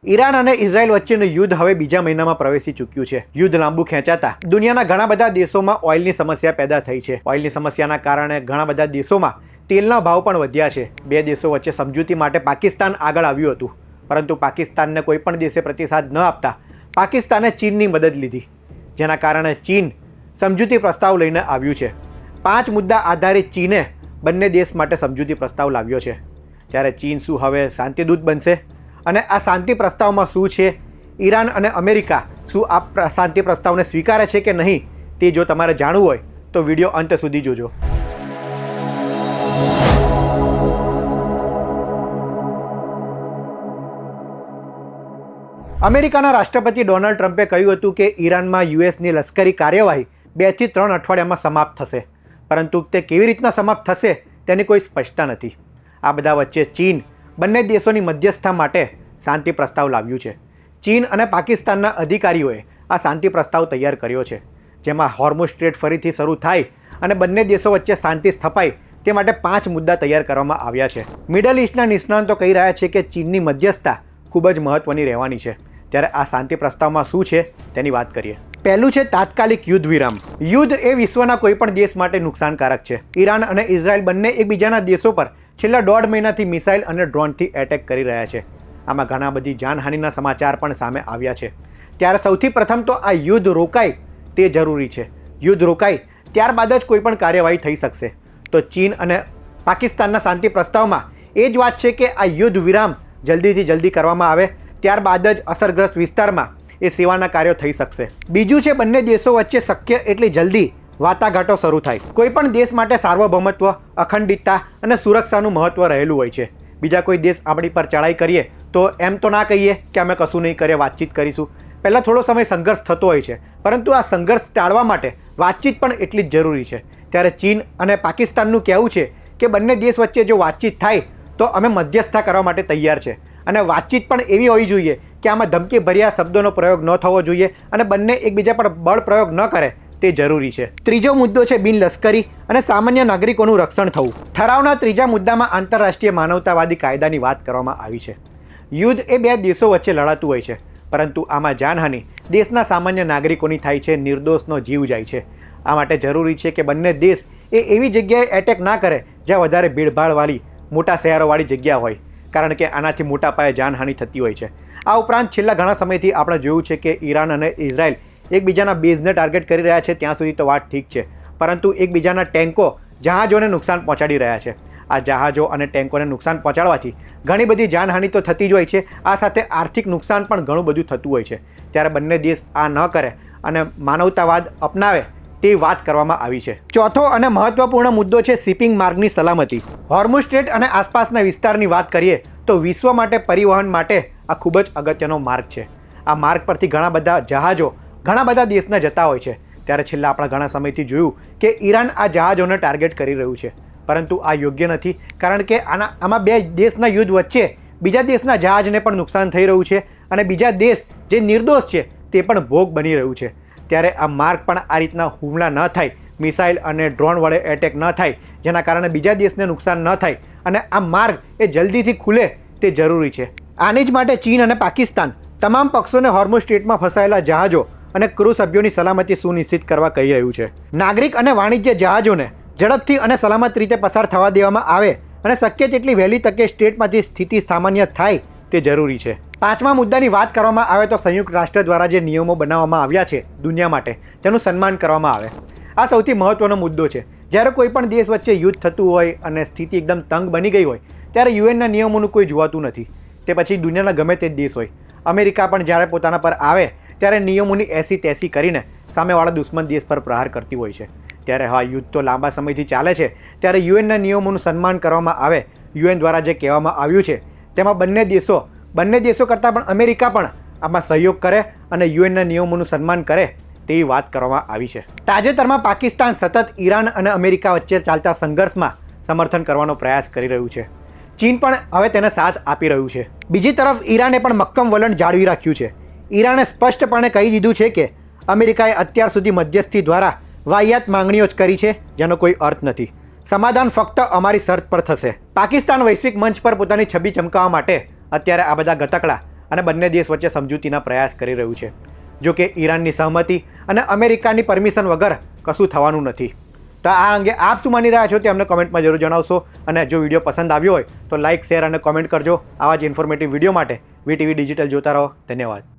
Iran અને Israel વચ્ચેનું યુદ્ધ હવે બીજા મહિનામાં પ્રવેશી ચૂક્યું છે. યુદ્ધ લાંબુ ખેંચાતા દુનિયાના ઘણા બધા દેશોમાં ઓઇલની સમસ્યા પેદા થઈ છે. ઓઇલની સમસ્યાના કારણે ઘણા બધા દેશોમાં તેલના ભાવ પણ વધ્યા છે. બે દેશો વચ્ચે સમજૂતી માટે પાકિસ્તાન આગળ આવ્યું હતું, પરંતુ પાકિસ્તાનને કોઈ પણ દેશે પ્રતિસાદ ન આપતા પાકિસ્તાને ચીનની મદદ લીધી, જેના કારણે ચીન સમજૂતી પ્રસ્તાવ લઈને આવ્યું છે. 5 મુદ્દા આધારિત ચીને બંને દેશ માટે સમજૂતી પ્રસ્તાવ લાવ્યો છે. ત્યારે ચીન શું હવે શાંતિદૂત બનશે? અને આ શાંતિ પ્રસ્તાવમાં શું છે? ઈરાન અને અમેરિકા શું આ શાંતિ પ્રસ્તાવને સ્વીકારે છે કે નહીં, તે જો તમારે જાણવું હોય તો વિડીયો અંત સુધી જોજો. અમેરિકાના રાષ્ટ્રપતિ ડોનાલ્ડ ટ્રમ્પે કહ્યું હતું કે ઈરાનમાં યુએસની લશ્કરી કાર્યવાહી 2 થી 3 અઠવાડિયામાં સમાપ્ત થશે, પરંતુ તે કેવી રીતના સમાપ્ત થશે તેની કોઈ સ્પષ્ટતા નથી. આ બધા વચ્ચે ચીન બંને દેશોની મધ્યસ્થતા માટે શાંતિ પ્રસ્તાવ લાવ્યું છે. ચીન અને પાકિસ્તાનના અધિકારીઓએ આ શાંતિ પ્રસ્તાવ તૈયાર કર્યો છે, જેમાં હોર્મુઝ સ્ટ્રેટ ફરીથી શરૂ થાય અને બંને દેશો વચ્ચે શાંતિ સ્થપાય તે માટે 5 મુદ્દા તૈયાર કરવામાં આવ્યા છે. મિડલ ઈસ્ટના નિષ્ણાતો કહી રહ્યા છે કે ચીનની મધ્યસ્થતા ખૂબ જ મહત્વની રહેવાની છે. ત્યારે આ શાંતિ પ્રસ્તાવમાં શું છે તેની વાત કરીએ. પહેલું છે તાત્કાલિક યુદ્ધ વિરામ. યુદ્ધ એ વિશ્વના કોઈ પણ દેશ માટે નુકસાનકારક છે. ઈરાન અને ઇઝરાયલ બંને એકબીજાના દેશો પર છેલ્લા 1.5 મહિનાથી મિસાઇલ અને ડ્રોનથી એટેક કરી રહ્યા છે. આમાં ઘણા બધી જાનહાનિના સમાચાર પણ સામે આવ્યા છે. ત્યારે સૌથી પ્રથમ તો આ યુદ્ધ રોકાય તે જરૂરી છે. યુદ્ધ રોકાય ત્યારબાદ જ કોઈ પણ કાર્યવાહી થઈ શકશે. તો ચીન અને પાકિસ્તાનના શાંતિ પ્રસ્તાવમાં એ જ વાત છે કે આ યુદ્ધ વિરામ જલ્દીથી જલ્દી કરવામાં આવે, ત્યારબાદ જ અસરગ્રસ્ત વિસ્તારમાં એ સેવાના કાર્યો થઈ શકશે. બીજું છે બંને દેશો વચ્ચે શક્ય એટલી જલ્દી વાટાઘાટો શરૂ થાય. કોઈ પણ દેશ માટે સાર્વભૌમત્વ, અખંડિતતા અને સુરક્ષાનું મહત્વ રહેલું હોય છે. બીજા કોઈ દેશ આપણી પર ચડાઈ કરીએ તો એમ તો ના કહીએ કે અમે કશું નહીં કરીએ, વાતચીત કરીશું. પહેલાં થોડો સમય સંઘર્ષ થતો હોય છે, પરંતુ આ સંઘર્ષ ટાળવા માટે વાતચીત પણ એટલી જ જરૂરી છે. ત્યારે ચીન અને પાકિસ્તાનનું કહેવું છે કે બંને દેશ વચ્ચે જો વાતચીત થાય તો અમે મધ્યસ્થતા કરવા માટે તૈયાર છે, અને વાતચીત પણ એવી હોવી જોઈએ કે આમાં ધમકીભર્યા શબ્દોનો પ્રયોગ ન થવો જોઈએ અને બંને એકબીજા પર બળ પ્રયોગ ન કરે તે જરૂરી છે. ત્રીજો મુદ્દો છે બિનલશ્કરી અને સામાન્ય નાગરિકોનું રક્ષણ થવું. ઠરાવના ત્રીજા મુદ્દામાં આંતરરાષ્ટ્રીય માનવતાવાદી કાયદાની વાત કરવામાં આવી છે. યુદ્ધ એ બે દેશો વચ્ચે લડાતું હોય છે, પરંતુ આમાં જાનહાનિ દેશના સામાન્ય નાગરિકોની થાય છે, નિર્દોષનો જીવ જાય છે. આ માટે જરૂરી છે કે બંને દેશ એવી જગ્યાએ એટેક ના કરે જ્યાં વધારે ભીડભાડવાળી મોટા શહેરોવાળી જગ્યા હોય, કારણ કે આનાથી મોટા પાયે જાનહાનિ થતી હોય છે. આ ઉપરાંત છેલ્લા ઘણા સમયથી આપણે જોયું છે કે ઈરાન અને ઇઝરાયલ એકબીજાના બેઝને ટાર્ગેટ કરી રહ્યા છે. ત્યાં સુધી તો વાત ઠીક છે, પરંતુ એકબીજાના ટેન્કો, જહાજોને નુકસાન પહોંચાડી રહ્યા છે. આ જહાજો અને ટેન્કોને નુકસાન પહોંચાડવાથી ઘણી બધી જાનહાનિ તો થતી જ હોય છે, આ સાથે આર્થિક નુકસાન પણ ઘણું બધું થતું હોય છે. ત્યારે બંને દેશ આ ન કરે અને માનવતાવાદ અપનાવે તે વાત કરવામાં આવી છે. ચોથો અને મહત્વપૂર્ણ મુદ્દો છે શિપિંગ માર્ગની સલામતી. હોર્મુઝ સ્ટ્રેટ અને આસપાસના વિસ્તારની વાત કરીએ તો વિશ્વ માટે પરિવહન માટે આ ખૂબ જ અગત્યનો માર્ગ છે. આ માર્ગ પરથી ઘણા બધા જહાજો ઘણા બધા દેશના જતા હોય છે. ત્યારે છેલ્લા આપણા ઘણા સમયથી જોયું કે ઈરાન આ જહાજોને ટાર્ગેટ કરી રહ્યું છે, પરંતુ આ યોગ્ય નથી, કારણ કે આમાં બે દેશના યુદ્ધ વચ્ચે બીજા દેશના જહાજને પણ નુકસાન થઈ રહ્યું છે અને બીજા દેશ જે નિર્દોષ છે તે પણ ભોગ બની રહ્યું છે. ત્યારે આ માર્ગ પણ આ રીતના હુમલા ન થાય, મિસાઇલ અને ડ્રોન વડે એટેક ન થાય, જેના કારણે બીજા દેશને નુકસાન ન થાય અને આ માર્ગ એ જલ્દીથી ખુલે તે જરૂરી છે. આની જ માટે ચીન અને પાકિસ્તાન તમામ પક્ષોને હોર્મુઝ સ્ટ્રેટમાં ફસાયેલા જહાજો અને ક્રૂ સભ્યોની સલામતી સુનિશ્ચિત કરવા કહી રહ્યું છે. નાગરિક અને વાણિજ્ય જહાજોને ઝડપથી અને સલામત રીતે પસાર થવા દેવામાં આવે અને શક્ય તેટલી વહેલી તકે સ્ટેટમાંથી સ્થિતિ સામાન્ય થાય તે જરૂરી છે. પાંચમા મુદ્દાની વાત કરવામાં આવે તો સંયુક્ત રાષ્ટ્ર દ્વારા જે નિયમો બનાવવામાં આવ્યા છે દુનિયા માટે, તેનું સન્માન કરવામાં આવે. આ સૌથી મહત્વનો મુદ્દો છે. જ્યારે કોઈ પણ દેશ વચ્ચે યુદ્ધ થતું હોય અને સ્થિતિ એકદમ તંગ બની ગઈ હોય, ત્યારે યુએનના નિયમોનું કોઈ જોવાતું નથી. તે પછી દુનિયાના ગમે તે દેશ હોય, અમેરિકા પણ જ્યારે પોતાના પર આવે ત્યારે નિયમોની એસી તેસી કરીને સામેવાળા દુશ્મન દેશ પર પ્રહાર કરતી હોય છે. ત્યારે હા, યુદ્ધ તો લાંબા સમયથી ચાલે છે, ત્યારે યુએનના નિયમોનું સન્માન કરવામાં આવે. યુએન દ્વારા જે કહેવામાં આવ્યું છે તેમાં બંને દેશો કરતાં પણ અમેરિકા પણ આમાં સહયોગ કરે અને યુએનના નિયમોનું સન્માન કરે તેવી વાત કરવામાં આવી છે. તાજેતરમાં પાકિસ્તાન સતત ઈરાન અને અમેરિકા વચ્ચે ચાલતા સંઘર્ષમાં સમર્થન કરવાનો પ્રયાસ કરી રહ્યું છે. ચીન પણ હવે તેને સાથ આપી રહ્યું છે. બીજી તરફ ઈરાને પણ મક્કમ વલણ જાળવી રાખ્યું છે. ઈરાને સ્પષ્ટપણે કહી દીધું છે કે અમેરિકાએ અત્યાર સુધી મધ્યસ્થી દ્વારા વાહિયાત માંગણીઓ જ કરી છે, જેનો કોઈ અર્થ નથી. સમાધાન ફક્ત અમારી શરત પર થશે. પાકિસ્તાન વૈશ્વિક મંચ પર પોતાની છબી ચમકાવવા માટે અત્યારે આ બધા ગતકડા અને બંને દેશ વચ્ચે સમજૂતીના પ્રયાસ કરી રહ્યું છે. જો કે ઈરાનની સહમતિ અને અમેરિકાની પરમિશન વગર કશું થવાનું નથી. તો આ અંગે આપ શું માની રહ્યા છો તે અમને કોમેન્ટમાં જરૂર જણાવશો. અને જો વિડીયો પસંદ આવ્યો હોય તો લાઇક, શેર અને કોમેન્ટ કરજો. આવા જ ઇન્ફોર્મેટિવ વિડીયો માટે વીટીવી ડિજિટલ જોતા રહો. ધન્યવાદ.